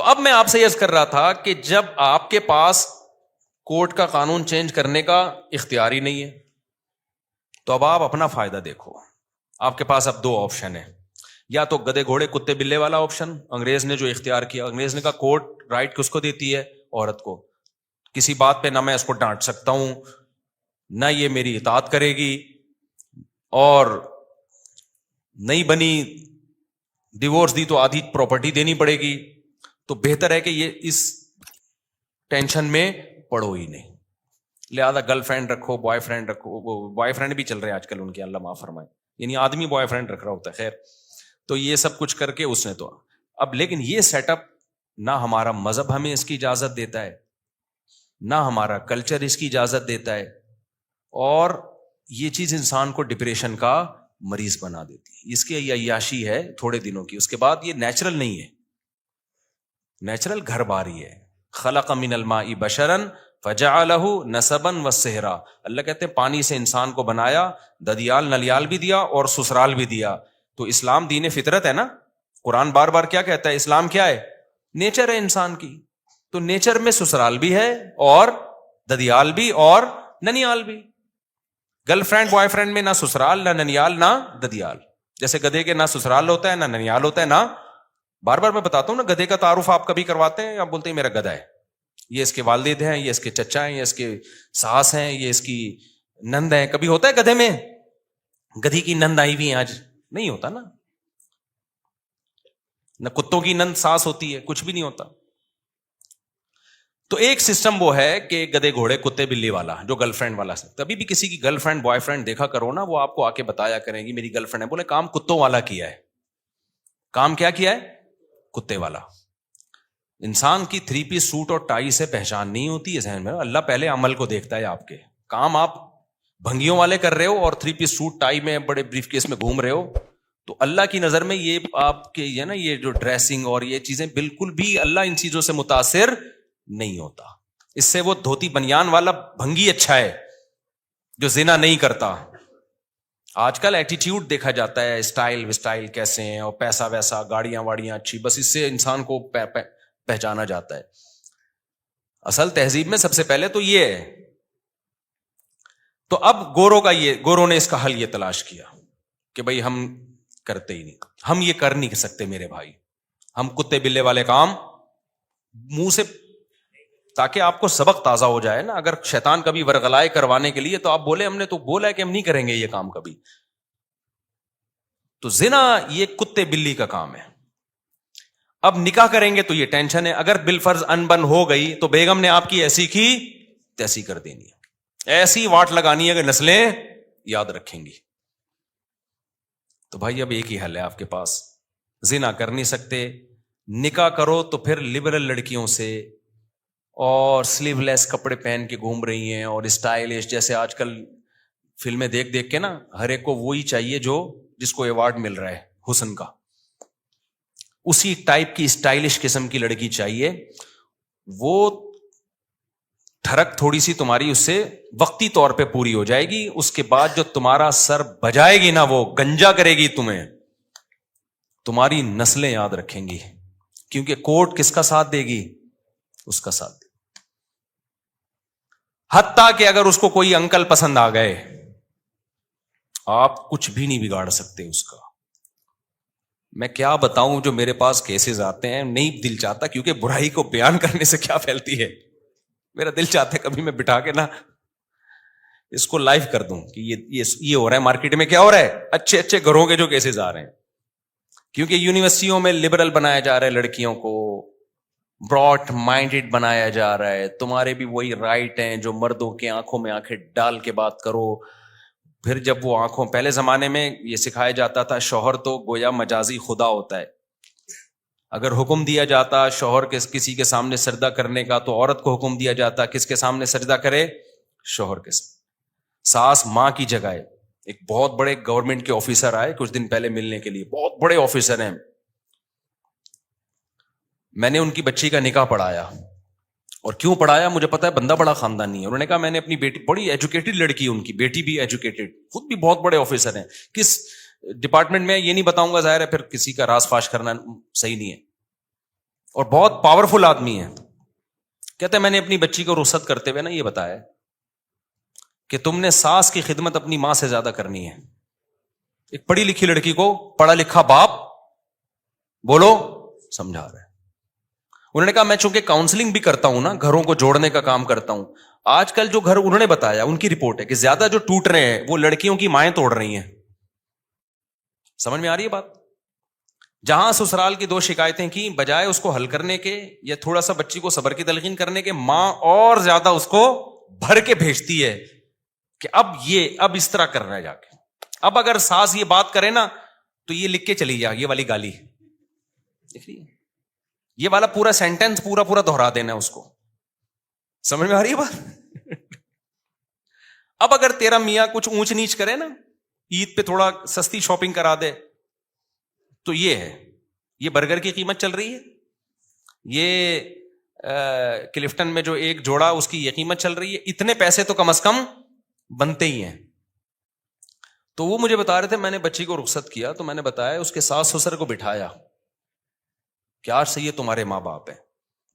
اب میں آپ سے عرض کر رہا تھا کہ جب آپ کے پاس کورٹ کا قانون چینج کرنے کا اختیار ہی نہیں ہے تو اب آپ اپنا فائدہ دیکھو. آپ کے پاس اب دو آپشن ہیں, یا تو گدے گھوڑے کتے بلے والا آپشن, انگریز نے جو اختیار کیا, انگریز نے کہا کورٹ رائٹ کس کو دیتی ہے؟ عورت کو. کسی بات پہ نہ میں اس کو ڈانٹ سکتا ہوں, نہ یہ میری اطاعت کرے گی, اور نہیں بنی ڈیورس دی تو آدھی پراپرٹی دینی پڑے گی. تو بہتر ہے کہ یہ اس ٹینشن میں پڑو ہی نہیں, لہذا گرل فرینڈ رکھو, بوائے فرینڈ رکھو. بوائے فرینڈ بھی چل رہے ہیں آج کل ان کے, اللہ معاف فرمائے, یعنی آدمی بوائے فرینڈ رکھ رہا ہوتا ہے. خیر, تو یہ سب کچھ کر کے اس نے تو اب, لیکن یہ سیٹ اپ نہ ہمارا مذہب ہمیں اس کی اجازت دیتا ہے, نہ ہمارا کلچر اس کی اجازت دیتا ہے, اور یہ چیز انسان کو ڈپریشن کا مریض بنا دیتی ہے. اس کی عیاشی ہے تھوڑے دنوں کی, اس کے بعد یہ نیچرل نہیں ہے. نیچرل گھر باری ہے. خلق من الماء بشرا فجعلہ نسبا وصہرا. اللہ کہتے ہیں پانی سے انسان کو بنایا, ددیال نلیال بھی دیا اور سسرال بھی دیا. تو اسلام دین فطرت ہے نا. قرآن بار بار کیا کہتا ہے؟ اسلام کیا ہے؟ نیچر ہے انسان کی. تو نیچر میں سسرال بھی ہے اور ددیال بھی اور ننیال بھی. گرل فرینڈ بوائے فرینڈ میں نہ سسرال نہ ننیال نہ ددیال. جیسے گدھے کے نہ سسرال ہوتا ہے نہ ننیال ہوتا ہے نہ, بار بار میں بتاتا ہوں نا, گدھے کا تعارف آپ کبھی کرواتے ہیں, آپ بولتے ہیں میرا گدھا ہے, یہ اس کے والد ہیں, یہ اس کے چچا ہیں, یہ اس کے ساس ہیں, یہ اس کی نند ہیں. کبھی ہوتا ہے گدھے میں گدھی کی نند آئی ہوئی آج؟ نہیں ہوتا نا. نہ کتوں کی نند ساس ہوتی ہے, کچھ بھی نہیں ہوتا. تو ایک سسٹم وہ ہے کہ گدے گھوڑے کتے بلی والا, جو گرل فرینڈ والا. کبھی بھی کسی کی گرل فرینڈ بوائے فرینڈ دیکھا کرو نا, وہ آپ کو آ کے بتایا کریں گی میری گرل فرینڈ ہے, بولے کام کتوں والا کیا ہے. کام کیا کیا ہے؟ کتے والا. انسان کی 3 پیس سوٹ اور ٹائی سے پہچان نہیں ہوتی ہے ذہن میں. اللہ پہلے عمل کو دیکھتا ہے. آپ کے کام آپ بھنگیوں والے کر رہے ہو اور 3 پیس سوٹ ٹائی میں بڑے بریف کیس میں گھوم رہے ہو, تو اللہ کی نظر میں یہ آپ کے یہ نا, یہ جو ڈریسنگ اور یہ چیزیں بالکل بھی, اللہ ان چیزوں سے متاثر نہیں ہوتا. اس سے وہ دھوتی بنیان والا بھنگی اچھا ہے جو زنا نہیں کرتا. آج کل ایٹیٹیوڈ دیکھا جاتا ہے, اسٹائل وسٹائل کیسے ہیں, اور پیسہ ویسا, گاڑیاں واڑیاں اچھی, بس اس سے انسان کو پہچانا جاتا ہے. اصل تہذیب میں سب سے پہلے تو یہ ہے. تو اب گوروں نے اس کا حل یہ تلاش کیا کہ بھئی ہم کرتے ہی نہیں, ہم یہ کر نہیں سکتے میرے بھائی, ہم کتے بلے والے کام منہ سے, تاکہ آپ کو سبق تازہ ہو جائے نا. اگر شیطان کبھی ورغلائے کروانے کے لیے, تو آپ بولے ہم نے تو بولا ہے کہ ہم نہیں کریں گے یہ کام کبھی. تو زنا یہ کتے بلی کا کام ہے. اب نکاح کریں گے تو یہ ٹینشن ہے. اگر بالفرض انبن ہو گئی تو بیگم نے آپ کی ایسی کی تیسی کر دینی ہے, ایسی واٹ لگانی ہے کہ نسلیں یاد رکھیں گی. تو بھائی اب ایک ہی حل ہے آپ کے پاس, زنا کر نہیں سکتے, نکاح کرو تو پھر لبرل لڑکیوں سے, اور سلیو لیس کپڑے پہن کے گھوم رہی ہیں, اور اسٹائلش, جیسے آج کل فلمیں دیکھ دیکھ کے نا, ہر ایک کو وہی چاہیے جو جس کو ایوارڈ مل رہا ہے حسن کا, اسی ٹائپ کی اسٹائلش قسم کی لڑکی چاہیے. وہ ٹھڑک تھوڑی سی تمہاری اس سے وقتی طور پہ پوری ہو جائے گی, اس کے بعد جو تمہارا سر بجائے گی نا, وہ گنجا کرے گی تمہیں, تمہاری نسلیں یاد رکھیں گی, کیونکہ کورٹ کس کا ساتھ دے گی؟ اس کا ساتھ دے. حتیٰ کہ اگر اس کو کوئی انکل پسند آ گئے, آپ کچھ بھی نہیں بگاڑ سکتے اس کا. میں کیا بتاؤں, جو میرے پاس کیسز آتے ہیں, نہیں دل چاہتا, کیونکہ برائی کو بیان کرنے سے کیا پھیلتی ہے, میرا دل چاہتا ہے کبھی میں بٹھا کے نا اس کو لائیو کر دوں کہ یہ ہو رہا ہے مارکیٹ میں, کیا ہو رہا ہے, اچھے اچھے گھروں کے جو کیسز آ رہے ہیں. کیونکہ یونیورسٹیوں میں لبرل بنایا جا رہا ہے لڑکیوں کو, براڈ مائنڈڈ بنایا جا رہا ہے. تمہارے بھی وہی رائٹ ہیں جو مردوں کے آنکھوں میں آنکھیں ڈال کے بات کرو. پھر جب وہ آنکھوں, پہلے زمانے میں یہ سکھایا جاتا تھا شوہر تو گویا مجازی خدا ہوتا ہے. اگر حکم دیا جاتا شوہر کے کسی کے سامنے سجدہ کرنے کا, تو عورت کو حکم دیا جاتا کس کے سامنے سجدہ کرے؟ شوہر کے سامنے. ساس ماں کی جگہ ہے. ایک بہت بڑے گورنمنٹ کے آفیسر آئے کچھ دن پہلے ملنے کے لیے, بہت بڑے آفیسر ہیں. میں نے ان کی بچی کا نکاح پڑھایا, اور کیوں پڑھایا مجھے پتا ہے, بندہ بڑا خاندانی ہے. انہوں نے کہا میں نے اپنی بیٹی, بڑی ایجوکیٹڈ لڑکی ہے ان کی بیٹی بھی ایجوکیٹڈ, خود بھی بہت بڑے آفیسر ہیں. کس ڈپارٹمنٹ میں یہ نہیں بتاؤں گا, ظاہر ہے پھر کسی کا راز فاش کرنا صحیح نہیں ہے. اور بہت پاورفل آدمی ہے. کہتے ہیں میں نے اپنی بچی کو رخصت کرتے ہوئے نا یہ بتایا کہ تم نے ساس کی خدمت اپنی ماں سے زیادہ کرنی ہے. ایک پڑھی لکھی لڑکی کو پڑھا لکھا باپ بولو سمجھا رہا ہے. انہوں نے کہا میں چونکہ کاؤنسلنگ بھی کرتا ہوں نا, گھروں کو جوڑنے کا کام کرتا ہوں, آج کل جو گھر انہوں نے بتایا ان کی رپورٹ ہے کہ زیادہ جو ٹوٹ رہے ہیں وہ لڑکیوں کی مائیں توڑ رہی ہیں. سمجھ میں آ رہی ہے بات؟ جہاں سسرال کی 2 شکایتیں کی, بجائے اس کو حل کرنے کے یا تھوڑا سا بچی کو صبر کی تلقین کرنے کے, ماں اور زیادہ اس کو بھر کے بھیجتی ہے کہ اب اس طرح کرنا ہے جا کے. اب اگر ساس یہ بات کرے نا تو یہ لکھ کے چلی جا, یہ والی گالی دیکھ رہی ہے, یہ والا پورا سینٹینس پورا دہرا دینا ہے اس کو. سمجھ میں آ رہی ہے بات؟ اب اگر تیرا میاں کچھ اونچ نیچ کرے نا, عید پہ تھوڑا سستی شاپنگ کرا دے, تو یہ ہے, یہ برگر کی قیمت چل رہی ہے, یہ کلفٹن میں جو ایک جوڑا اس کی یہ قیمت چل رہی ہے, اتنے پیسے تو کم از کم بنتے ہی ہیں. تو وہ مجھے بتا رہے تھے میں نے بچی کو رخصت کیا تو میں نے بتایا اس کے ساس سسر کو بٹھایا کہ آج سے یہ تمہارے ماں باپ ہیں.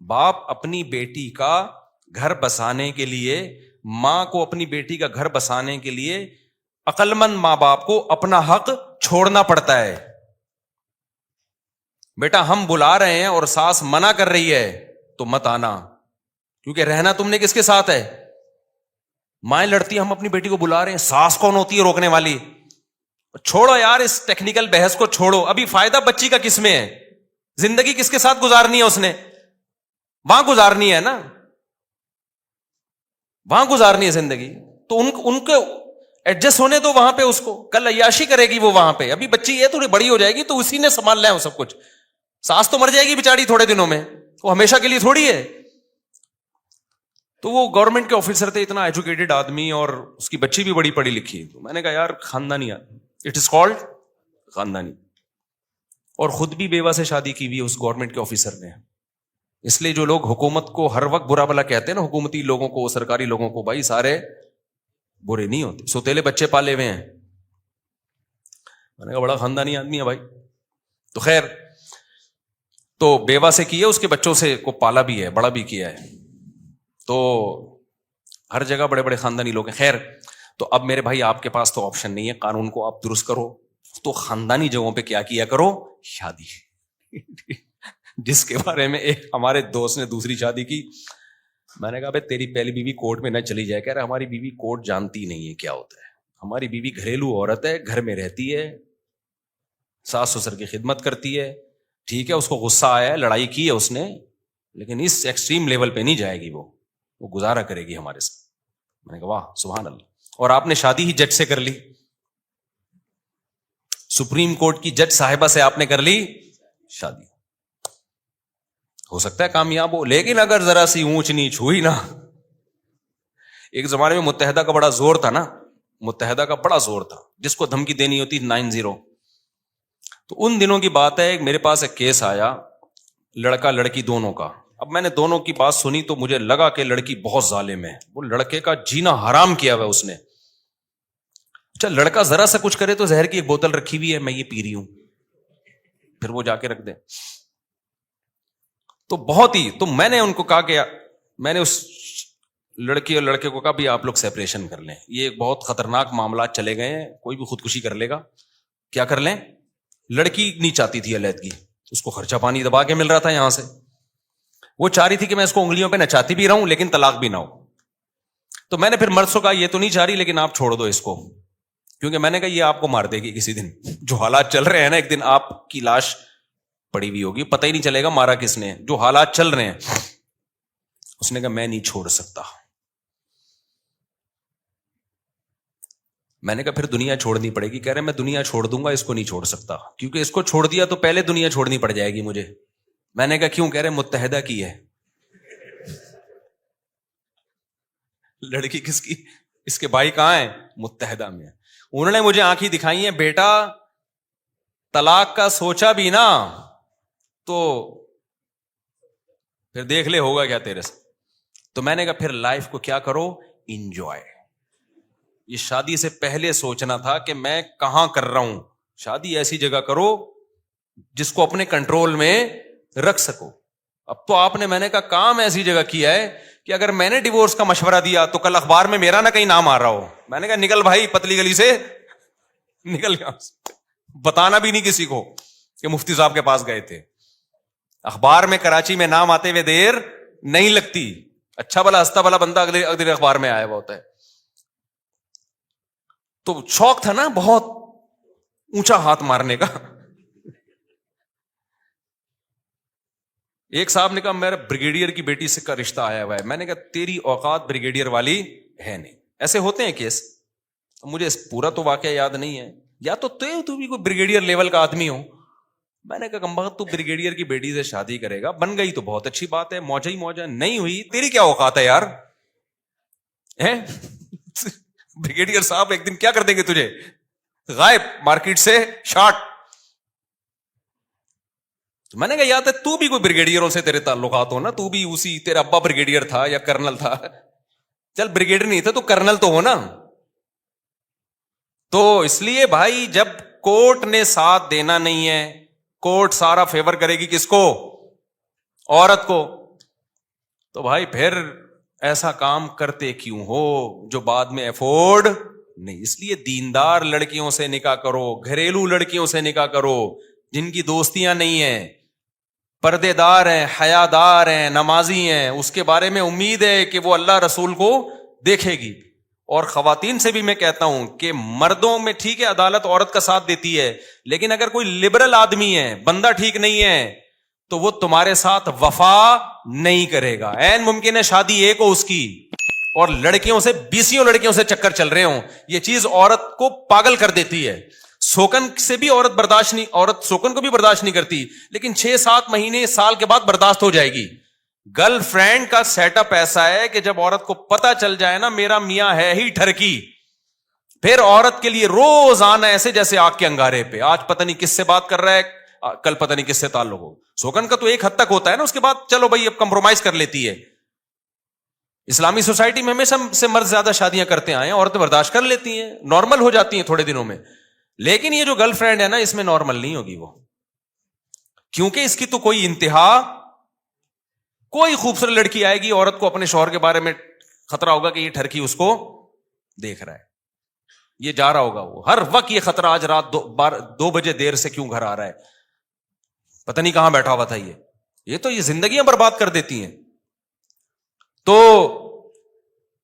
باپ اپنی بیٹی کا گھر بسانے کے لیے, ماں کو اپنی بیٹی کا گھر بسانے کے لیے عقل مند ماں باپ کو اپنا حق چھوڑنا پڑتا ہے. بیٹا ہم بلا رہے ہیں اور ساس منع کر رہی ہے تو مت آنا, کیونکہ رہنا تم نے کس کے ساتھ ہے؟ مائیں لڑتی, ہم اپنی بیٹی کو بلا رہے ہیں, ساس کون ہوتی ہے روکنے والی؟ چھوڑو یار اس ٹیکنیکل بحث کو چھوڑو, ابھی فائدہ بچی کا کس میں ہے؟ زندگی کس کے ساتھ گزارنی ہے اس نے؟ وہاں گزارنی ہے نا, وہاں گزارنی ہے زندگی. تو ان کو ایڈجسٹ ہونے دو وہاں پہ, اس کو کل عیاشی کرے گی وہ وہاں پہ. ابھی بچی ہے تھوڑی بڑی ہو جائے گی تو اسی نے سنبھال لیں وہ سب کچھ. ساس تو مر جائے گی بیچاری تھوڑے دنوں میں, وہ ہمیشہ کے لیے تھوڑی ہے. تو وہ گورنمنٹ کے آفیسر تھے, اتنا ایجوکیٹڈ آدمی, اور اس کی بچی بھی بڑی پڑھی لکھی. تو میں نے کہا یار خاندانی, اٹ از کالڈ خاندانی. اور خود بھی بیوہ سے شادی کی ہوئی اس گورنمنٹ کے آفیسر نے. اس لیے جو لوگ حکومت کو ہر وقت برا بلا کہتے ہیں نا, حکومتی لوگوں کو, سرکاری لوگوں کو, بھائی سارے برے نہیں ہوتے, سوتیلے بچے پالے ہوئے ہیں. میں نے کہا بڑا خاندانی آدمی ہے بھائی. تو خیر, تو بیوہ سے کی ہے, اس کے بچوں سے کو پالا بھی ہے, بڑا بھی کیا ہے. تو ہر جگہ بڑے بڑے خاندانی لوگ ہیں. خیر, تو اب میرے بھائی آپ کے پاس تو آپشن نہیں ہے, قانون کو آپ درست کرو, تو خاندانی جگہوں پہ کیا کیا کرو؟ شادی. جس کے بارے میں ایک ہمارے دوست نے دوسری شادی کی, میں نے کہا بھائی تیری پہلی بیوی کورٹ میں نہ چلی جائے. کہہ رہا ہماری بیوی کورٹ جانتی نہیں ہے کیا ہوتا ہے, ہماری بیوی گھریلو عورت ہے, گھر میں رہتی ہے, ساس سسر کی خدمت کرتی ہے. ٹھیک ہے اس کو غصہ آیا ہے, لڑائی کی ہے اس نے, لیکن اس ایکسٹریم لیول پہ نہیں جائے گی, وہ گزارا کرے گی ہمارے ساتھ. میں نے کہا واہ سبحان اللہ. اور آپ نے شادی ہی جج سے کر لی, سپریم کورٹ کی جج صاحبہ سے آپ نے کر لی شادی. ہو سکتا ہے کامیاب ہو, لیکن اگر ذرا سی اونچ نیچ ہوئی نا. ایک زمانے میں متحدہ کا بڑا زور تھا نا, متحدہ کا بڑا زور تھا, جس کو دھمکی دینی ہوتی 90. تو ان دنوں کی بات ہے, میرے پاس ایک کیس آیا لڑکا لڑکی دونوں کا. اب میں نے دونوں کی بات سنی تو مجھے لگا کہ لڑکی بہت ظالم ہے, وہ لڑکے کا جینا حرام کیا ہوا اس نے. اچھا لڑکا ذرا سا کچھ کرے تو زہر کی ایک بوتل رکھی ہوئی ہے, میں یہ پی رہی ہوں, پھر وہ جا کے رکھ دے. تو بہت ہی, تو میں نے ان کو کہا کہ میں نے اس لڑکی اور لڑکے کو کہا بھی آپ لوگ سیپریشن کر لیں, یہ ایک بہت خطرناک معاملات چلے گئے ہیں, کوئی بھی خودکشی کر لے گا. کیا کر لیں؟ لڑکی نہیں چاہتی تھی علیحدگی, اس کو خرچہ پانی دبا کے مل رہا تھا یہاں سے, وہ چاہ رہی تھی کہ میں اس کو انگلیوں پہ نچاتی بھی رہوں لیکن طلاق بھی نہ ہو. تو میں نے پھر مرد سے کہا یہ تو نہیں چاہ رہی لیکن آپ چھوڑ دو اس کو, کیونکہ میں نے کہا یہ آپ کو مار دے گی کسی دن. جو حالات چل رہے ہیں نا, ایک دن آپ کی لاش پڑی ہوئی ہوگی, پتہ ہی نہیں چلے گا مارا کس نے. جو حالات چل رہے ہیں, اس نے کہا میں نہیں چھوڑ سکتا. میں نے کہا پھر دنیا چھوڑنی پڑے گی. کہہ رہے میں دنیا چھوڑ دوں گا, اس کو نہیں چھوڑ سکتا, کیونکہ اس کو چھوڑ دیا تو پہلے دنیا چھوڑنی پڑ جائے گی مجھے. میں نے کہا کیوں؟ کہہ رہے متحدہ کی ہے. لڑکی کس کی؟ اس کے بھائی کہاں ہیں؟ متحدہ میں. انہوں نے مجھے آنکھیں دکھائی ہیں, بیٹا طلاق کا سوچا بھی نا تو پھر دیکھ لے ہوگا کیا تیرے سے. تو میں نے کہا پھر لائف کو کیا کرو؟ انجوائے. یہ شادی سے پہلے سوچنا تھا کہ میں کہاں کر رہا ہوں. شادی ایسی جگہ کرو جس کو اپنے کنٹرول میں رکھ سکو. اب تو آپ نے, میں نے کہا, کام ایسی جگہ کیا ہے کہ اگر میں نے ڈیورس کا مشورہ دیا تو کل اخبار میں میرا نہ کہیں نام آ رہا ہو. میں نے کہا نکل بھائی پتلی گلی سے نکل گیا, بتانا بھی نہیں کسی کو کہ مفتی صاحب کے پاس گئے تھے. اخبار میں کراچی میں نام آتے ہوئے دیر نہیں لگتی. اچھا بلا ہستا بلا بندہ اگلے اخبار میں آیا ہوا ہوتا ہے. تو شوق تھا نا بہت اونچا ہاتھ مارنے کا. ایک صاحب نے کہا میرا بریگیڈیئر کی بیٹی سے کا رشتہ آیا ہوا ہے. میں نے کہا تیری اوقات بریگیڈیئر والی ہے نہیں. ایسے ہوتے ہیں کیس, مجھے پورا تو واقعہ یاد نہیں ہے, یا تو بھی کوئی بریگیڈیئر لیول کا آدمی ہو. میں نے کہا کمبخت تو بریگیڈیئر کی بیٹی سے شادی کرے گا, بن گئی تو بہت اچھی بات ہے, موجہ ہی موجہ, نہیں ہوئی تیری کیا اوقات ہے یار. بریگیڈیئر صاحب ایک دن کیا کر دیں گے تجھے, غائب مارکیٹ سے شارٹ. میں نے کہا یاد ہے تو بھی کوئی بریگیڈیئروں سے تیرے تعلقات ہو نا, تو بھی اسی, تیرا ابا بریگیڈیئر تھا یا کرنل تھا, چل بریگیڈیئر نہیں تھا تو کرنل تو ہو نا. تو اس لیے بھائی جب کورٹ نے ساتھ دینا نہیں ہے, کورٹ سارا فیور کرے گی کس کو, عورت کو, تو بھائی پھر ایسا کام کرتے کیوں ہو جو بعد میں افورڈ نہیں. اس لیے دیندار لڑکیوں سے نکاح کرو, گھریلو لڑکیوں سے نکاح کرو جن کی دوستیاں نہیں ہیں, پردے دار ہیں, حیا دار ہیں, نمازی ہیں, اس کے بارے میں امید ہے کہ وہ اللہ رسول کو دیکھے گی. اور خواتین سے بھی میں کہتا ہوں کہ مردوں میں ٹھیک ہے عدالت عورت کا ساتھ دیتی ہے, لیکن اگر کوئی لبرل آدمی ہے, بندہ ٹھیک نہیں ہے, تو وہ تمہارے ساتھ وفا نہیں کرے گا. عین ممکن ہے شادی ایک ہو اس کی اور لڑکیوں سے 20 لڑکیوں سے چکر چل رہے ہوں. یہ چیز عورت کو پاگل کر دیتی ہے. سوکن سے بھی عورت برداشت نہیں, عورت سوکن کو بھی برداشت نہیں کرتی, لیکن 6-7 مہینے سال کے بعد برداشت ہو جائے گی. گرل فرینڈ کا سیٹ اپ ایسا ہے کہ جب عورت کو پتا چل جائے نا میرا میاں ہے ہی ٹھرکی, پھر عورت کے لیے روز آنا ایسے جیسے آگ کے انگارے پہ, آج پتہ نہیں کس سے بات کر رہا ہے, کل پتہ نہیں کس سے تعلق ہو. سوکن کا تو ایک حد تک ہوتا ہے نا, اس کے بعد چلو بھائی اب کمپرومائز کر لیتی ہے. اسلامی سوسائٹی میں ہمیشہ سے مرد زیادہ شادیاں کرتے آئے ہیں, عورتیں برداشت کر لیتی ہیں, نارمل ہو جاتی ہیں تھوڑے دنوں میں. لیکن یہ جو گرل فرینڈ ہے نا اس میں نارمل نہیں ہوگی وہ, کیونکہ اس کی تو کوئی انتہا, کوئی خوبصورت لڑکی آئے گی, عورت کو اپنے شوہر کے بارے میں خطرہ ہوگا کہ یہ ٹھرکی اس کو دیکھ رہا ہے, یہ جا رہا ہوگا, وہ ہر وقت یہ خطرہ, آج رات 2 بجے دیر سے کیوں گھر آ رہا ہے, پتہ نہیں کہاں بیٹھا ہوا تھا. یہ تو یہ زندگیاں برباد کر دیتی ہیں. تو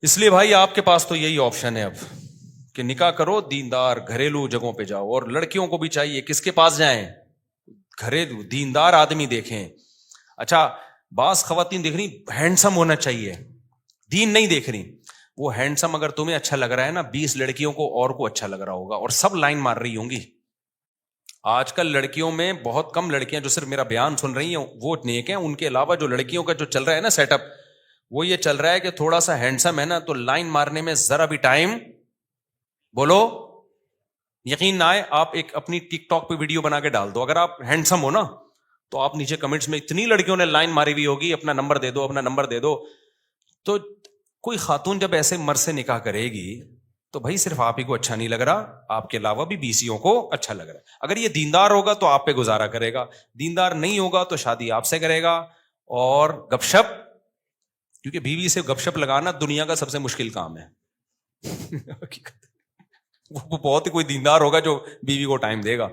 اس لیے بھائی آپ کے پاس تو یہی آپشن ہے اب کہ نکاح کرو, دیندار گھریلو جگہوں پہ جاؤ. اور لڑکیوں کو بھی چاہیے کس کے پاس جائیں, گھریلو دیندار آدمی دیکھیں. اچھا بعض خواتین دیکھ رہی ہینڈسم ہونا چاہیے, دین نہیں دیکھ رہی. وہ ہینڈسم اگر تمہیں اچھا لگ رہا ہے نا, 20 لڑکیوں کو اور کو اچھا لگ رہا ہوگا, اور سب لائن مار رہی ہوں گی. آج کل لڑکیوں میں بہت کم لڑکیاں جو صرف میرا بیان سن رہی ہیں وہ نیک ہیں, ان کے علاوہ جو لڑکیوں کا جو چل رہا ہے نا سیٹ اپ, وہ یہ چل رہا ہے کہ تھوڑا سا ہینڈسم ہے نا تو لائن مارنے میں ذرا بھی ٹائم, بولو یقین نہ آئے, آپ ایک اپنی ٹک ٹاک پہ ویڈیو بنا کے ڈال دو, اگر آپ ہینڈسم ہو نا تو آپ نیچے کمنٹس میں اتنی لڑکیوں نے لائن ماری ہوئی ہوگی, اپنا نمبر دے دو, اپنا نمبر دے دو. تو کوئی خاتون جب ایسے مرد سے نکاح کرے گی تو بھائی صرف آپ ہی کو اچھا نہیں لگ رہا, آپ کے علاوہ بھی 20 کو اچھا لگ رہا ہے. اگر یہ دیندار ہوگا تو آپ پہ گزارا کرے گا, دیندار نہیں ہوگا تو شادی آپ سے کرے گا. اور گپ شپ, کیونکہ بیوی سے گپ شپ لگانا دنیا کا سب سے مشکل کام ہے. وہ بہت ہی کوئی دیندار ہوگا جو بیوی کو ٹائم دے گا,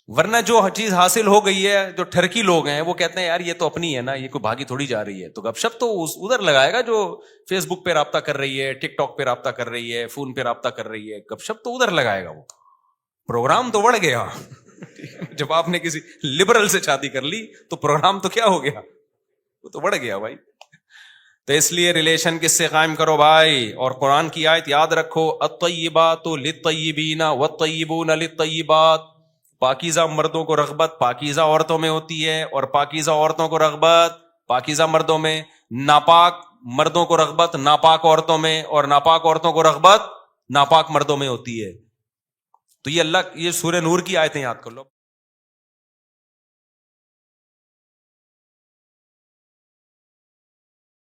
ورنہ جو چیز حاصل ہو گئی ہے, جو ٹھرکی لوگ ہیں وہ کہتے ہیں یار یہ تو اپنی ہے نا, یہ کوئی بھاگی تھوڑی جا رہی ہے. تو گپ شپ تو ادھر لگائے گا جو فیس بک پہ رابطہ کر رہی ہے, ٹک ٹاک پہ رابطہ کر رہی ہے, فون پہ رابطہ کر رہی ہے, گپ شپ تو ادھر لگائے گا. وہ پروگرام تو بڑھ گیا. جب آپ نے کسی لبرل سے شادی کر لی تو پروگرام تو کیا ہو گیا, وہ تو بڑھ گیا بھائی. تو اس لیے ریلیشن کس سے قائم کرو بھائی, اور قرآن کی آیت یاد رکھو, الطیبات للطیبین والطیبون للطیبات. پاکیزہ مردوں کو رغبت پاکیزہ عورتوں میں ہوتی ہے, اور پاکیزہ عورتوں کو رغبت پاکیزہ مردوں میں. ناپاک مردوں کو رغبت ناپاک عورتوں میں, اور ناپاک عورتوں کو رغبت ناپاک مردوں میں ہوتی ہے. تو یہ اللہ, یہ سورہ نور کی آیتیں یاد کر لو.